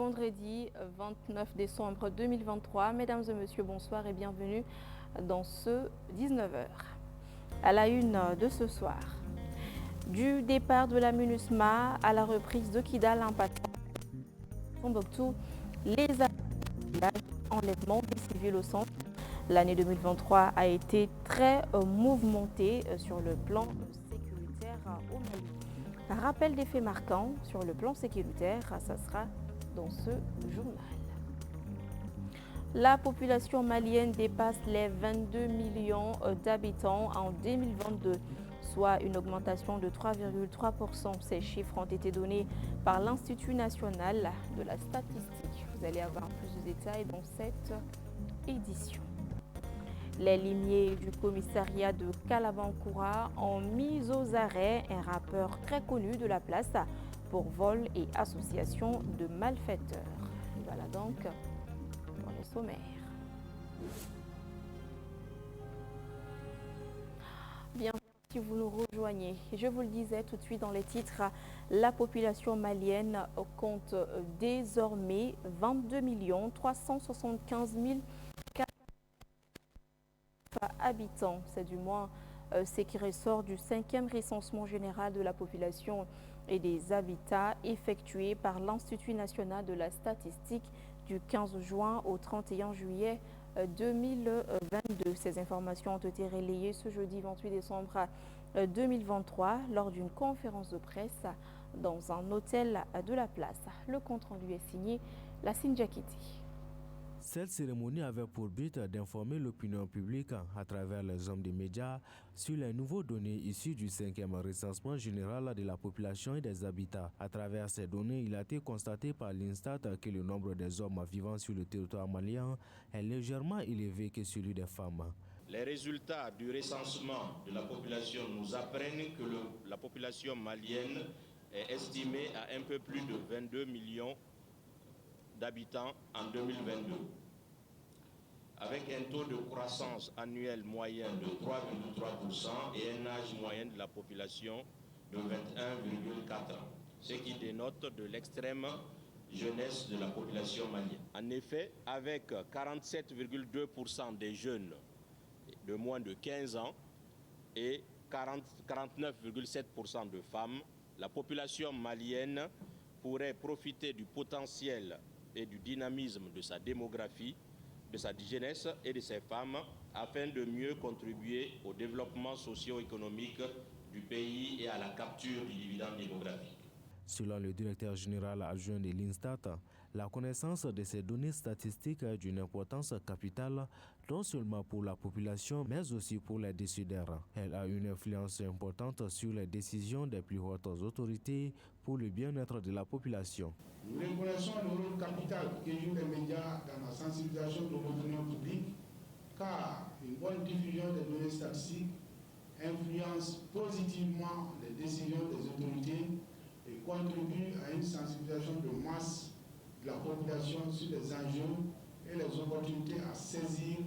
vendredi 29 décembre 2023. Mesdames et messieurs, bonsoir et bienvenue dans ce 19h. À la une de ce soir, du départ de la MINUSMA à la reprise de Kidal en passant Tombouctou, les enlèvements des civils au centre. L'année 2023 a été très mouvementée sur le plan sécuritaire au Mali. Un rappel des faits marquants sur le plan sécuritaire, ça sera dans ce journal. La population malienne dépasse les 22 millions d'habitants en 2022, soit une augmentation de 3,3%. Ces chiffres ont été donnés par l'Institut national de la statistique. Vous allez avoir plus de détails dans cette édition. Les limiers du commissariat de Kalabankoura ont mis aux arrêts un rappeur très connu de la place pour vol et association de malfaiteurs. Voilà donc pour les sommaires. Bien, si vous nous rejoignez, je vous le disais tout de suite dans les titres, la population malienne compte désormais 22 375 000 habitants. C'est du moins ce qui ressort du 5e recensement général de la population et des habitats effectué par l'Institut national de la statistique du 15 juin au 31 juillet 2022. Ces informations ont été relayées ce jeudi 28 décembre 2023 lors d'une conférence de presse dans un hôtel de la place. Le compte-rendu est signé Lassine Diakiti. Cette cérémonie avait pour but d'informer l'opinion publique à travers les hommes des médias sur les nouveaux données issues du 5e recensement général de la population et des habitats. À travers ces données, il a été constaté par l'Instat que le nombre des hommes vivant sur le territoire malien est légèrement élevé que celui des femmes. Les résultats du recensement de la population nous apprennent que la population malienne est estimée à un peu plus de 22 millions d'habitants en 2022, avec un taux de croissance annuel moyen de 3,3% et un âge moyen de la population de 21,4 ans, ce qui dénote de l'extrême jeunesse de la population malienne. En effet, avec 47,2% des jeunes de moins de 15 ans et 49,7% de femmes, la population malienne pourrait profiter du potentiel et du dynamisme de sa démographie, de sa jeunesse et de ses femmes afin de mieux contribuer au développement socio-économique du pays et à la capture du dividende démographique. Selon le directeur général adjoint de l'Instat, la connaissance de ces données statistiques est d'une importance capitale non seulement pour la population mais aussi pour les décideurs. Elle a une influence importante sur les décisions des plus hautes autorités pour le bien-être de la population. Nous reconnaissons le rôle capital que jouent les médias dans la sensibilisation de l'opinion publique, car une bonne diffusion des données statistiques influence positivement les décisions des autorités et contribue à une sensibilisation de masse de la population sur les enjeux et les opportunités à saisir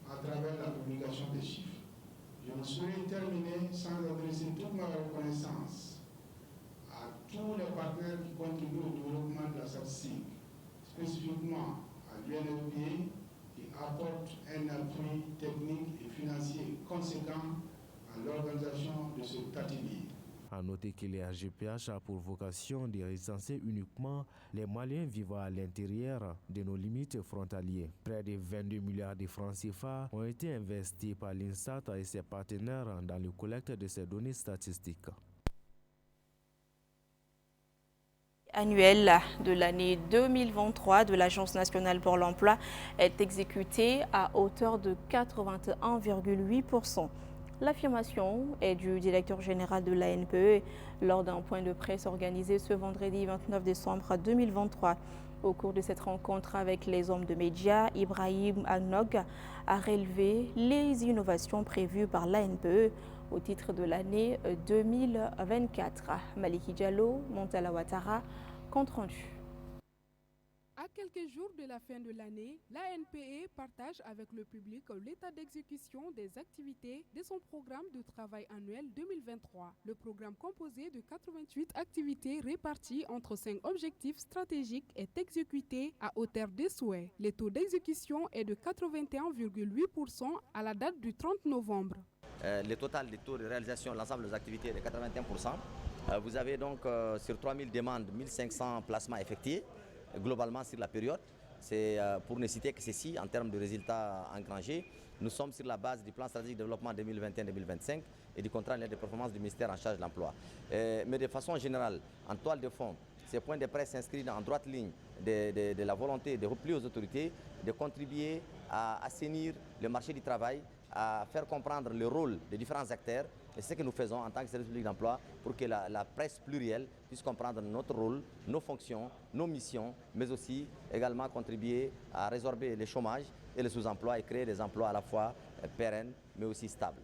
à travers la publication des chiffres. Je ne saurais terminer sans adresser toute ma reconnaissance à tous les partenaires qui contribuent au développement de la statistique, spécifiquement à l'UNFPA qui apporte un appui technique et financier conséquent à l'organisation de ce atelier. À noter que les AGPH a pour vocation de recenser uniquement les Maliens vivant à l'intérieur de nos limites frontalières. Près de 22 milliards de francs CFA ont été investis par l'Instat et ses partenaires dans le collecte de ces données statistiques. Annuel de l'année 2023 de l'Agence nationale pour l'emploi est exécuté à hauteur de 81,8%. L'affirmation est du directeur général de l'ANPE lors d'un point de presse organisé ce vendredi 29 décembre 2023. Au cours de cette rencontre avec les hommes de médias, Ibrahim Agnog a relevé les innovations prévues par l'ANPE au titre de l'année 2024. Maliki Diallo, Montala Ouattara, compte rendu. À quelques jours de la fin de l'année, l'ANPE partage avec le public l'état d'exécution des activités de son programme de travail annuel 2023. Le programme composé de 88 activités réparties entre 5 objectifs stratégiques est exécuté à hauteur des souhaits. Le taux d'exécution est de 81,8% à la date du 30 novembre. Le total des taux de réalisation de l'ensemble des activités est de 81%. Vous avez donc sur 3000 demandes, 1500 placements effectués. Globalement sur la période, c'est pour ne citer que ceci en termes de résultats engrangés. Nous sommes sur la base du plan stratégique de développement 2021-2025 et du contrat de performance du ministère en charge de l'emploi. Mais de façon générale, en toile de fond, ces points de presse s'inscrivent en droite ligne de la volonté de plus aux autorités de contribuer à assainir le marché du travail, à faire comprendre le rôle des différents acteurs. Et c'est ce que nous faisons en tant que service public d'emploi pour que la presse plurielle puisse comprendre notre rôle, nos fonctions, nos missions, mais aussi également contribuer à résorber le chômage et le sous-emploi et créer des emplois à la fois pérennes mais aussi stables.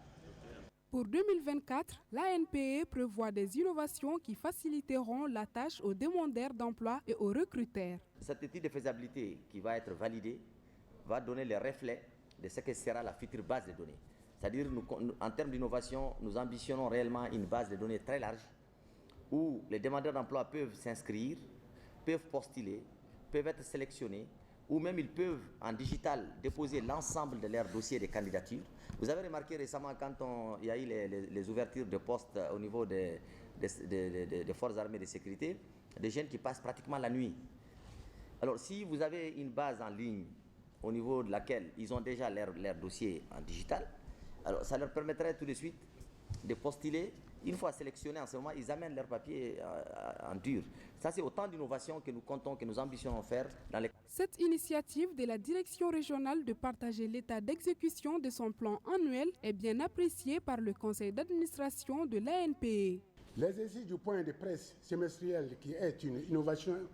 Pour 2024, l'ANPE prévoit des innovations qui faciliteront la tâche aux demandeurs d'emploi et aux recruteurs. Cette étude de faisabilité qui va être validée va donner le reflet de ce que sera la future base de données. C'est-à-dire, en termes d'innovation, nous ambitionnons réellement une base de données très large où les demandeurs d'emploi peuvent s'inscrire, peuvent postuler, peuvent être sélectionnés, ou même ils peuvent en digital déposer l'ensemble de leurs dossiers de candidature. Vous avez remarqué récemment quand il y a eu les ouvertures de postes au niveau des forces armées de sécurité, des jeunes qui passent pratiquement la nuit. Alors si vous avez une base en ligne au niveau de laquelle ils ont déjà leur dossier en digital, alors ça leur permettrait tout de suite de postuler. Une fois sélectionnés en ce moment, ils amènent leurs papiers en dur. Ça, c'est autant d'innovations que nous comptons, que nous ambitionnons faire dans les... Cette initiative de la direction régionale de partager l'état d'exécution de son plan annuel est bien appréciée par le conseil d'administration de l'ANPE. L'exercice du point de presse semestriel, qui est une innovation,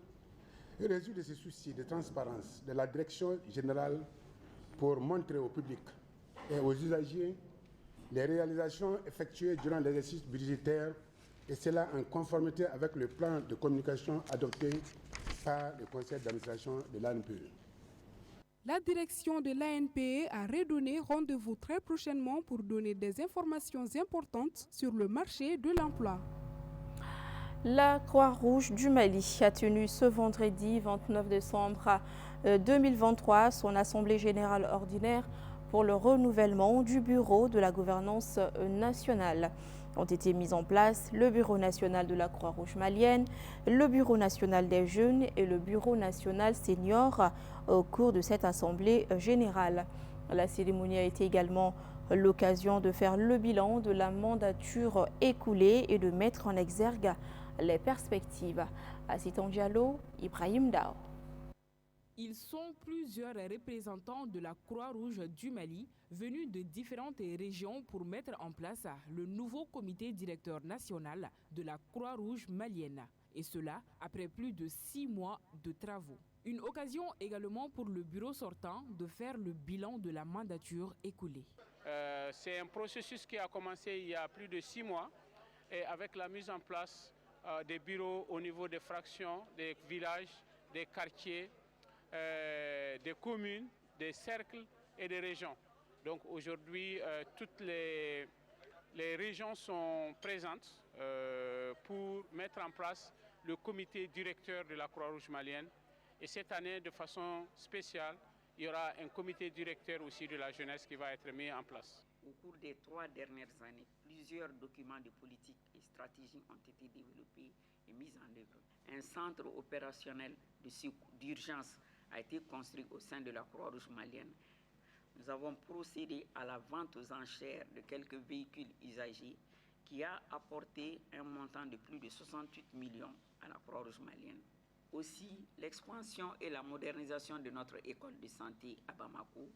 résulte de ce souci de transparence de la direction générale pour montrer au public et aux usagers les réalisations effectuées durant l'exercice budgétaire, et cela en conformité avec le plan de communication adopté par le conseil d'administration de l'ANPE. La direction de l'ANPE a redonné rendez-vous très prochainement pour donner des informations importantes sur le marché de l'emploi. La Croix-Rouge du Mali a tenu ce vendredi 29 décembre 2023 son assemblée générale ordinaire pour le renouvellement du bureau de la gouvernance nationale. Ont été mis en place le bureau national de la Croix-Rouge malienne, le bureau national des jeunes et le bureau national senior au cours de cette assemblée générale. La cérémonie a été également l'occasion de faire le bilan de la mandature écoulée et de mettre en exergue les perspectives. Assitan Diallo, Ibrahim Dao. Ils sont plusieurs représentants de la Croix-Rouge du Mali venus de différentes régions pour mettre en place le nouveau comité directeur national de la Croix-Rouge malienne. Et cela après plus de 6 mois de travaux. Une occasion également pour le bureau sortant de faire le bilan de la mandature écoulée. C'est un processus qui a commencé il y a plus de 6 mois et avec la mise en place des bureaux au niveau des fractions, des villages, des quartiers, des communes, des cercles et des régions. Donc aujourd'hui, toutes les régions sont présentes pour mettre en place le comité directeur de la Croix-Rouge malienne. Et cette année, de façon spéciale, il y aura un comité directeur aussi de la jeunesse qui va être mis en place. Au cours des 3 dernières années, plusieurs documents de politique et stratégie ont été développés et mis en œuvre. Un centre opérationnel d'urgence a été construit au sein de la Croix-Rouge malienne. Nous avons procédé à la vente aux enchères de quelques véhicules usagés qui a apporté un montant de plus de 68 millions à la Croix-Rouge malienne. Aussi, l'expansion et la modernisation de notre école de santé à Bamako,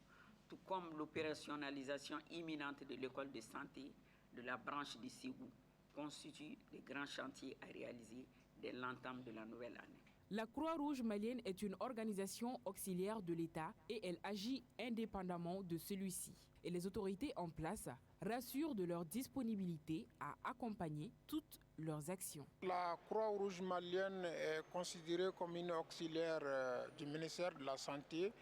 tout comme l'opérationnalisation imminente de l'école de santé de la branche de Ségou, constituent des grands chantiers à réaliser dès l'entame de la nouvelle année. La Croix-Rouge malienne est une organisation auxiliaire de l'État et elle agit indépendamment de celui-ci. Et les autorités en place rassurent de leur disponibilité à accompagner toutes leurs actions. La Croix-Rouge malienne est considérée comme une auxiliaire du ministère de la Santé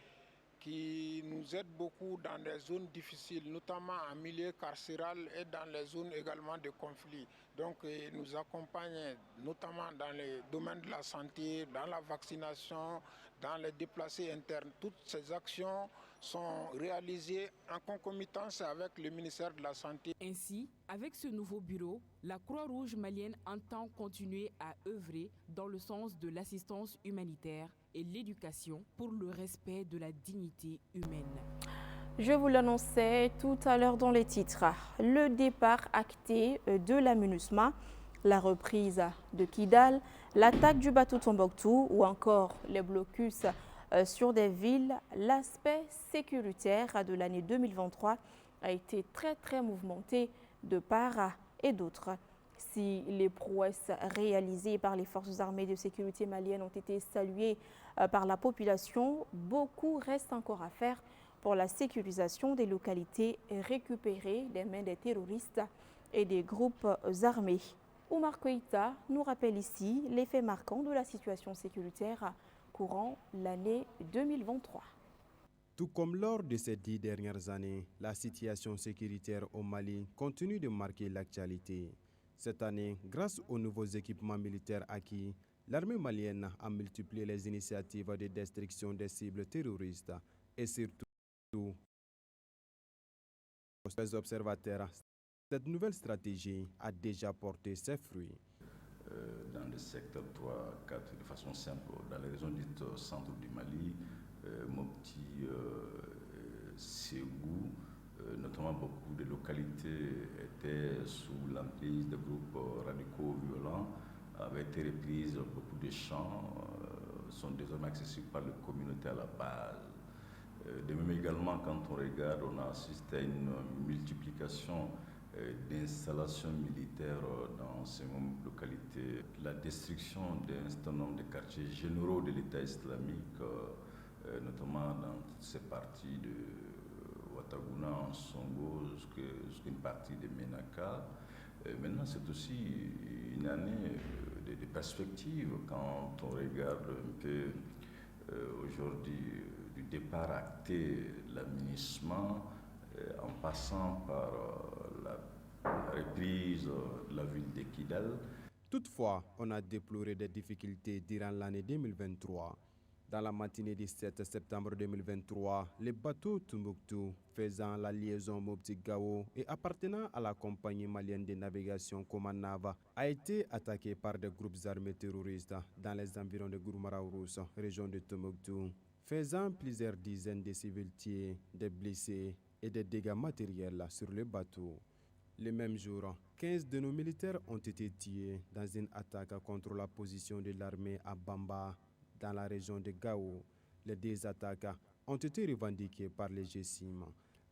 qui nous aide beaucoup dans des zones difficiles, notamment en milieu carcéral et dans les zones également de conflit. Donc, il nous accompagne notamment dans les domaines de la santé, dans la vaccination, dans les déplacés internes. Toutes ces actions sont réalisées en concomitance avec le ministère de la Santé. Ainsi, avec ce nouveau bureau, la Croix-Rouge malienne entend continuer à œuvrer dans le sens de l'assistance humanitaire et l'éducation pour le respect de la dignité humaine. Je vous l'annonçais tout à l'heure dans les titres. Le départ acté de la MINUSMA, la reprise de Kidal, l'attaque du bateau Tombouctou ou encore les blocus sur des villes, l'aspect sécuritaire de l'année 2023 a été très mouvementé de part et d'autre. Si les prouesses réalisées par les forces armées de sécurité maliennes ont été saluées par la population, beaucoup reste encore à faire pour la sécurisation des localités récupérées des mains des terroristes et des groupes armés. Oumar Koïta nous rappelle ici les faits marquants de la situation sécuritaire courant l'année 2023. Tout comme lors de ces 10 dernières années, la situation sécuritaire au Mali continue de marquer l'actualité. Cette année, grâce aux nouveaux équipements militaires acquis, l'armée malienne a multiplié les initiatives de destruction des cibles terroristes et surtout, pour les observateurs, cette nouvelle stratégie a déjà porté ses fruits. Dans le secteur 3, 4, de façon simple, dans les régions dites centre du Mali, Mopti, Ségou, notamment beaucoup de localités étaient sous l'emprise de groupes radicaux violents, avaient été reprises, beaucoup de champs sont désormais accessibles par les communautés à la base. De même également, quand on regarde, on assiste à une multiplication d'installations militaires dans ces mêmes localités. La destruction d'un certain nombre de quartiers généraux de l'État islamique, notamment dans toutes ces parties de Ouattaghouna, en Songo, jusqu'à une partie de Ménaka. Maintenant, c'est aussi une année de perspectives quand on regarde un peu aujourd'hui du départ acté l'aménagement en passant par la reprise de la ville de Kidal. Toutefois, on a déploré des difficultés durant l'année 2023. Dans la matinée du 7 septembre 2023, le bateau Tombouctou, faisant la liaison Mopti-Gao et appartenant à la compagnie malienne de navigation Comanava, a été attaqué par des groupes armés terroristes dans les environs de Gourmaraourous, région de Tombouctou, faisant plusieurs dizaines de civils tués, des blessés et des dégâts matériels sur le bateau. Le même jour, 15 de nos militaires ont été tués dans une attaque contre la position de l'armée à Bamba, dans la région de Gao. Les deux attaques ont été revendiquées par les GSIM.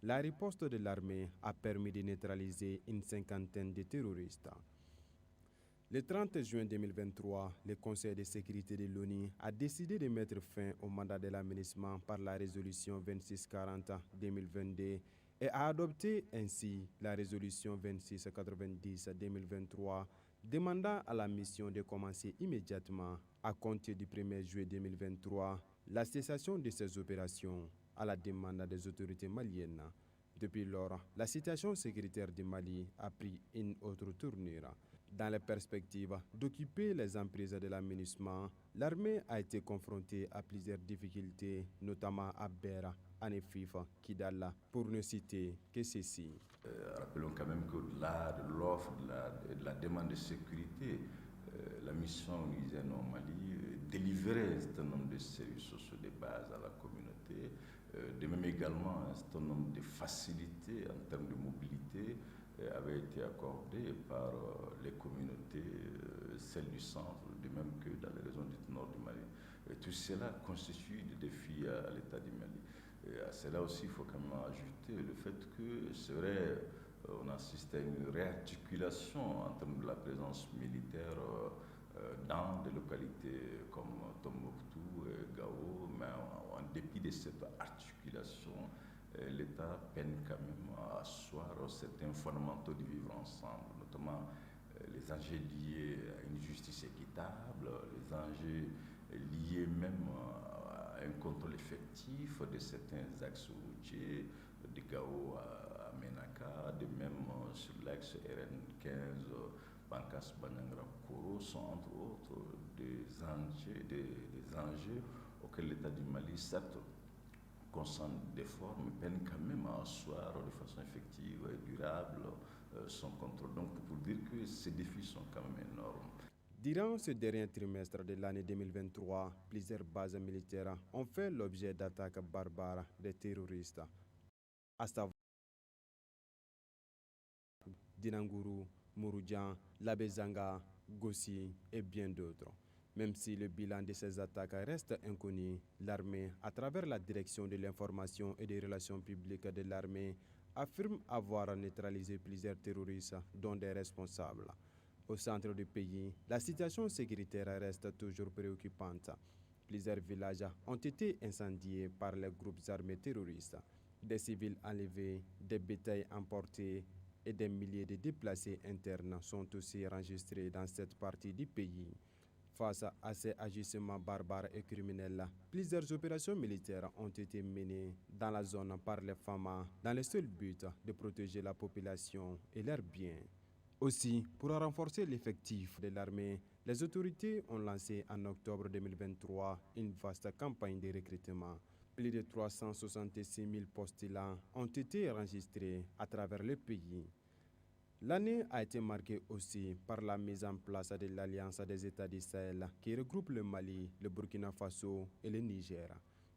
La riposte de l'armée a permis de neutraliser une cinquantaine de terroristes. Le 30 juin 2023, le Conseil de sécurité de l'ONU a décidé de mettre fin au mandat de l'aménagement par la résolution 2640-2022 et a adopté ainsi la résolution 2690-2023 demandant à la mission de commencer immédiatement, à compter du 1er juillet 2023, la cessation de ces opérations à la demande des autorités maliennes. Depuis lors, la situation sécuritaire du Mali a pris une autre tournure. Dans la perspective d'occuper les emprises de l'aménagement, l'armée a été confrontée à plusieurs difficultés, notamment à Bera, Anefif, Kidal, pour ne citer que ceci. Rappelons quand même qu'au-delà de l'offre, de la demande de sécurité, la mission onusienne au Mali délivrait un certain nombre de services sociaux de base à la communauté, de même également un certain nombre de facilités en termes de mobilité avaient été accordées par les communautés, celles du centre, de même que dans les régions du nord du Mali. Et tout cela constitue des défis à l'État du Mali. Et à cela aussi, il faut quand même ajouter le fait que, c'est vrai, on assiste à une réarticulation en termes de la présence militaire dans des localités comme Tombouctou et Gao, mais en dépit de cette articulation, l'État peine quand même à asseoir certains fondamentaux du vivre ensemble, notamment les enjeux liés à une justice équitable, les enjeux liés même à un contrôle effectif de certains axes routiers, de Gao à Menaka, de même sur l'axe RN15, Bankas, Banyangra, Koro, sont entre autres des enjeux auxquels l'État du Mali, certes, concentre d'efforts, mais peine quand même à asseoir de façon effective et durable son contrôle. Donc, pour dire que ces défis sont quand même énormes. Durant ce dernier trimestre de l'année 2023, plusieurs bases militaires ont fait l'objet d'attaques barbares des terroristes, à savoir Dinanguru, Mouroudjan, Labezanga, Gossi et bien d'autres. Même si le bilan de ces attaques reste inconnu, l'armée, à travers la direction de l'information et des relations publiques de l'armée, affirme avoir neutralisé plusieurs terroristes, dont des responsables. Au centre du pays, la situation sécuritaire reste toujours préoccupante. Plusieurs villages ont été incendiés par les groupes armés terroristes. Des civils enlevés, des bétails emportés et des milliers de déplacés internes sont aussi enregistrés dans cette partie du pays. Face à ces agissements barbares et criminels, plusieurs opérations militaires ont été menées dans la zone par les FAMA dans le seul but de protéger la population et leurs biens. Aussi, pour renforcer l'effectif de l'armée, les autorités ont lancé en octobre 2023 une vaste campagne de recrutement. Plus de 366 000 postulants ont été enregistrés à travers le pays. L'année a été marquée aussi par la mise en place de l'Alliance des États du Sahel qui regroupe le Mali, le Burkina Faso et le Niger.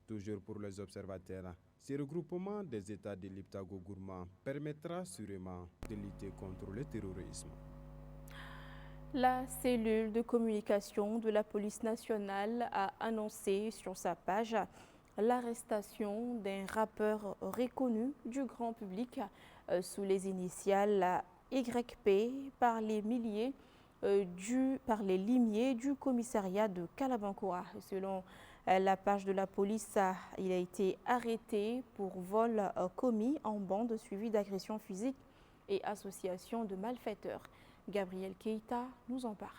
Toujours pour les observateurs, ce regroupement des États de l'Iptako-Gourma permettra sûrement de lutter contre le terrorisme. La cellule de communication de la police nationale a annoncé sur sa page l'arrestation d'un rappeur reconnu du grand public sous les initiales YP par les limiers du commissariat de Kalabankoura. Selon la page de la police, il a été arrêté pour vol commis en bande suivi d'agression physique et association de malfaiteurs. Gabriel Keita nous en parle.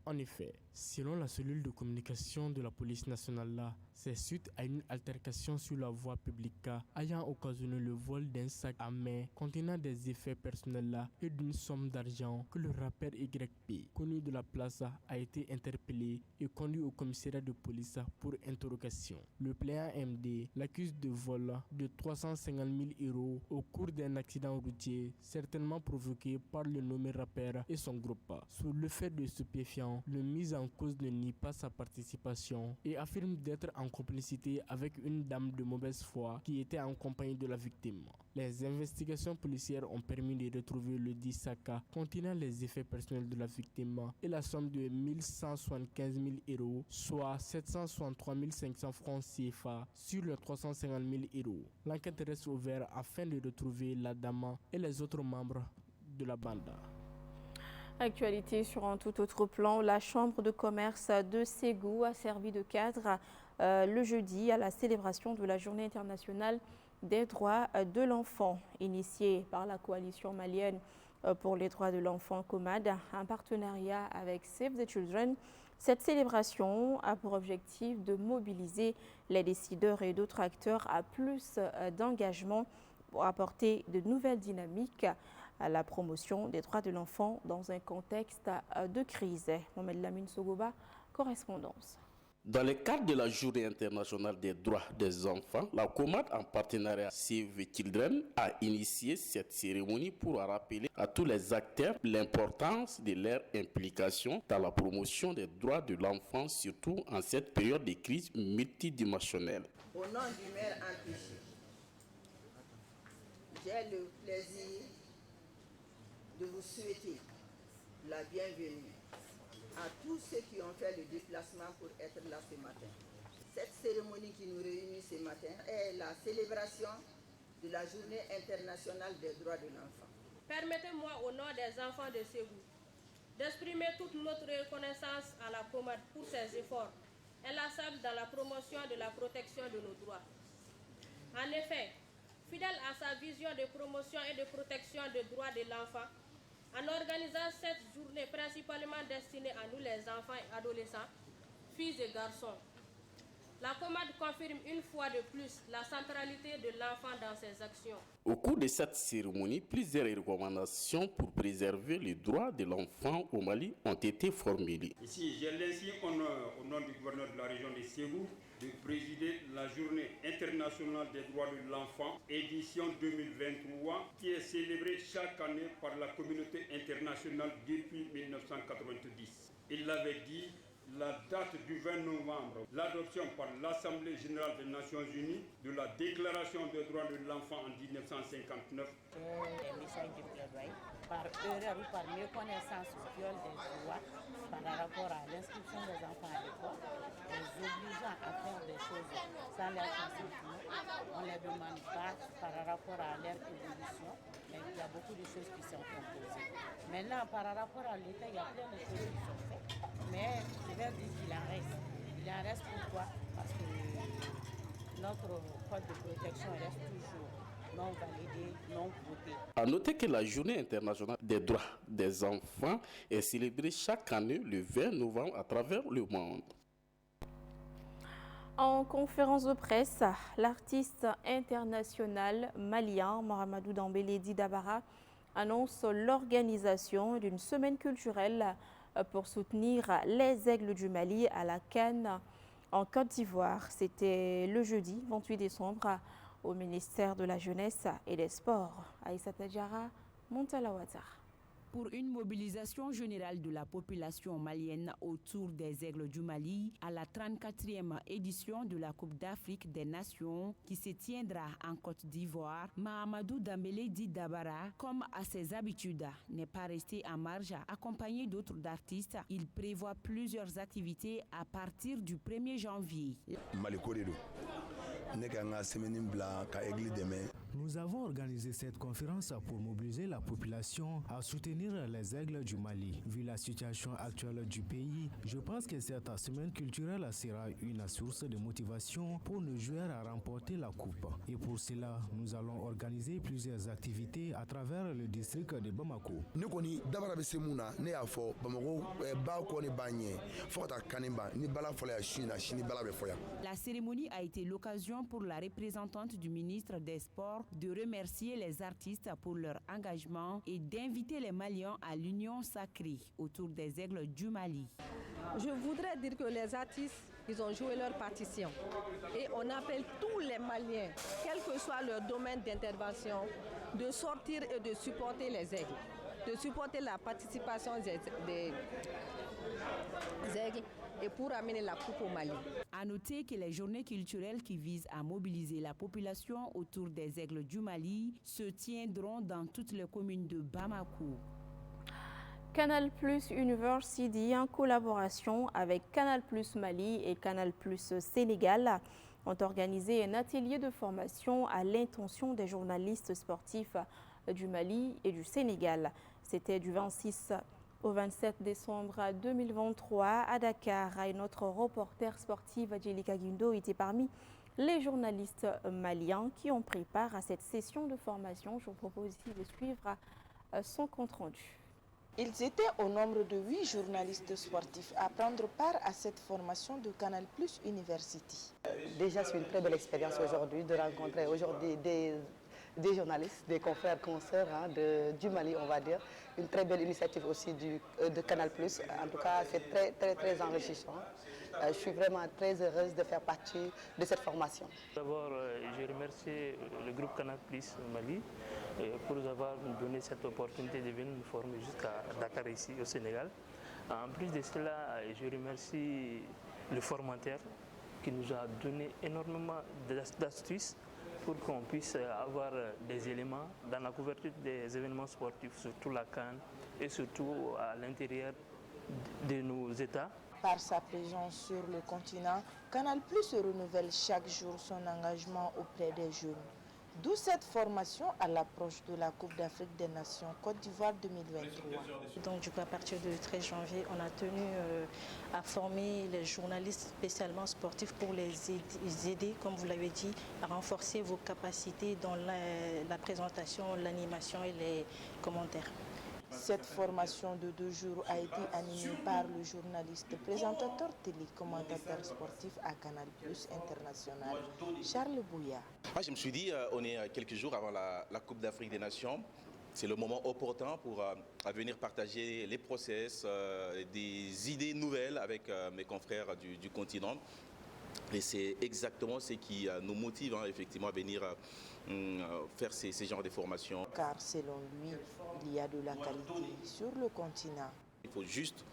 En effet, selon la cellule de communication de la police nationale, c'est suite à une altercation sur la voie publique ayant occasionné le vol d'un sac à main contenant des effets personnels et d'une somme d'argent que le rappeur YP, connu de la place, a été interpellé et conduit au commissariat de police pour interrogation. Le plaignant MD l'accuse de vol de 350 000 € au cours d'un accident routier certainement provoqué par le nommé rappeur et son groupe. Sous le fait de stupéfiants, le mis en cause ne nie pas sa participation et affirme d'être en complicité avec une dame de mauvaise foi qui était en compagnie de la victime. Les investigations policières ont permis de retrouver le dit sac contenant les effets personnels de la victime et la somme de 1175 000 €, soit 763 500 francs CFA sur les 350 000 €. L'enquête reste ouverte afin de retrouver la dame et les autres membres de la bande. Actualité sur un tout autre plan, la Chambre de commerce de Ségou a servi de cadre le jeudi à la célébration de la Journée internationale des droits de l'enfant, initiée par la coalition malienne pour les droits de l'enfant COMAD, en partenariat avec Save the Children. Cette célébration a pour objectif de mobiliser les décideurs et d'autres acteurs à plus d'engagement pour apporter de nouvelles dynamiques à la promotion des droits de l'enfant dans un contexte de crise. Mohamed Lamine Sogoba, correspondance. Dans le cadre de la Journée internationale des droits des enfants, la COMAD, en partenariat Save the Children, a initié cette cérémonie pour rappeler à tous les acteurs l'importance de leur implication dans la promotion des droits de l'enfant, surtout en cette période de crise multidimensionnelle. Au nom du maire Antichi, j'ai le plaisir de vous souhaiter la bienvenue à tous ceux qui ont fait le déplacement pour être là ce matin. Cette cérémonie qui nous réunit ce matin est la célébration de la Journée internationale des droits de l'enfant. Permettez-moi, au nom des enfants de Ségou, d'exprimer toute notre reconnaissance à la COMAD pour ses efforts inlassables dans la promotion de la protection de nos droits. En effet, fidèle à sa vision de promotion et de protection des droits de l'enfant, en organisant cette journée principalement destinée à nous les enfants et adolescents, filles et garçons, la COMAD confirme une fois de plus la centralité de l'enfant dans ses actions. Au cours de cette cérémonie, plusieurs recommandations pour préserver les droits de l'enfant au Mali ont été formulées. Ici, j'ai l'insigne honneur, au nom du gouverneur de la région de Ségou, de présider la Journée internationale des droits de l'enfant, édition 2023, qui est célébrée chaque année par la communauté internationale depuis 1990. Il l'avait dit, la date du 20 novembre, l'adoption par l'Assemblée générale des Nations unies de la Déclaration des droits de l'enfant en 1959. Un message de plaidoyer par erreur ou par méconnaissance du viol des droits par rapport à l'inscription des enfants à l'école, les obligeant à faire des choses sans leur consentement. On ne les demande pas par rapport à leur évolution, mais il y a beaucoup de choses qui sont imposées. Maintenant, par rapport à l'État, il y a plein de choses qui sont faites, mais je vais dire qu'il en reste. Il en reste pourquoi? Parce que notre code de protection reste toujours non validé, non voté. À noter que la Journée internationale des droits des enfants est célébrée chaque année le 20 novembre à travers le monde. En conférence de presse, l'artiste international malien Mahamadou Dambélé Di Dabara annonce l'organisation d'une semaine culturelle pour soutenir les Aigles du Mali à la CAN en Côte d'Ivoire. C'était le jeudi 28 décembre au ministère de la Jeunesse et des Sports. Aïssata Diarra, Montalawata. Pour une mobilisation générale de la population malienne autour des Aigles du Mali à la 34e édition de la Coupe d'Afrique des Nations qui se tiendra en Côte d'Ivoire, Mahamadou Dambélé Di Dabara, comme à ses habitudes, n'est pas resté en marge. Accompagné d'autres artistes, il prévoit plusieurs activités à partir du 1er janvier. Nous avons organisé cette conférence pour mobiliser la population à soutenir les Aigles du Mali. Vu la situation actuelle du pays, je pense que cette semaine culturelle sera une source de motivation pour nos joueurs à remporter la coupe. Et pour cela, nous allons organiser plusieurs activités à travers le district de Bamako. La cérémonie a été l'occasion pour la représentante du ministre des Sports de remercier les artistes pour leur engagement et d'inviter les Maliens à l'union sacrée autour des Aigles du Mali. Je voudrais dire que les artistes, ils ont joué leur partition. Et on appelle tous les Maliens, quel que soit leur domaine d'intervention, de sortir et de supporter les Aigles, de supporter la participation des Aigles et pour amener la coupe au Mali. À noter que les journées culturelles qui visent à mobiliser la population autour des Aigles du Mali se tiendront dans toutes les communes de Bamako. Canal Plus University, en collaboration avec Canal Plus Mali et Canal Plus Sénégal, ont organisé un atelier de formation à l'intention des journalistes sportifs du Mali et du Sénégal. C'était du 26 au 27 décembre 2023 à Dakar. Et notre reporter sportive Djelika Guindo était parmi les journalistes maliens qui ont pris part à cette session de formation. Je vous propose ici de suivre son compte-rendu. Ils étaient au nombre de 8 journalistes sportifs à prendre part à cette formation de Canal Plus University. Déjà, c'est une très belle expérience aujourd'hui de rencontrer aujourd'hui des journalistes, des confrères, consoeurs du Mali, on va dire. Une très belle initiative aussi de Canal+. En tout cas, c'est très enrichissant. Je suis vraiment très heureuse de faire partie de cette formation. D'abord, je remercie le groupe Canal+ Mali pour nous avoir donné cette opportunité de venir nous former jusqu'à Dakar, ici au Sénégal. En plus de cela, je remercie le formateur qui nous a donné énormément d'astuces pour qu'on puisse avoir des éléments dans la couverture des événements sportifs, surtout la CAN et surtout à l'intérieur de nos États. Par sa présence sur le continent, Canal+ renouvelle chaque jour son engagement auprès des jeunes. D'où cette formation à l'approche de la Coupe d'Afrique des Nations Côte d'Ivoire 2023. Donc du coup, à partir du 13 janvier, on a tenu à former les journalistes spécialement sportifs pour les aider, comme vous l'avez dit, à renforcer vos capacités dans la présentation, l'animation et les commentaires. Cette formation de 2 jours a été animée par le journaliste, présentateur télé, commentateur sportif à Canal Plus International, Charles Bouya. Je me suis dit, on est quelques jours avant la Coupe d'Afrique des Nations. C'est le moment opportun pour venir partager les process, des idées nouvelles avec mes confrères du continent. Et c'est exactement ce qui nous motive effectivement à venir faire ces genres de formations. Car selon lui, il y a de la qualité sur le continent. Il faut juste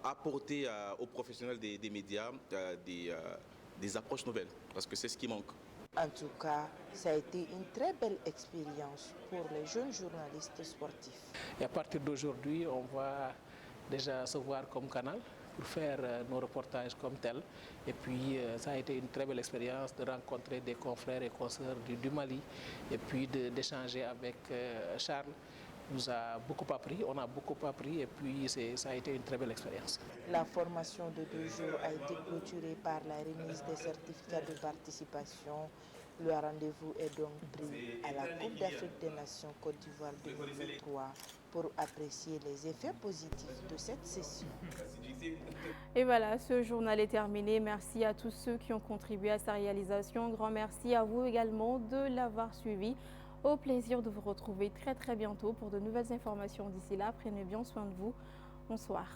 apporter aux professionnels des médias des approches nouvelles, parce que c'est ce qui manque. En tout cas, ça a été une très belle expérience pour les jeunes journalistes sportifs. Et à partir d'aujourd'hui, on va déjà se voir comme canal pour faire nos reportages comme tel. Et puis ça a été une très belle expérience de rencontrer des confrères et consoeurs du Mali et puis d'échanger avec Charles. Nous a beaucoup appris, on a beaucoup appris et puis ça a été une très belle expérience. La formation de 2 jours a été clôturée par la remise des certificats de participation. Le rendez-vous est donc pris à la Coupe d'Afrique des Nations Côte d'Ivoire 2023 pour apprécier les effets positifs de cette session. Et voilà, ce journal est terminé. Merci à tous ceux qui ont contribué à sa réalisation. Grand merci à vous également de l'avoir suivi. Au plaisir de vous retrouver très bientôt pour de nouvelles informations. D'ici là, prenez bien soin de vous. Bonsoir.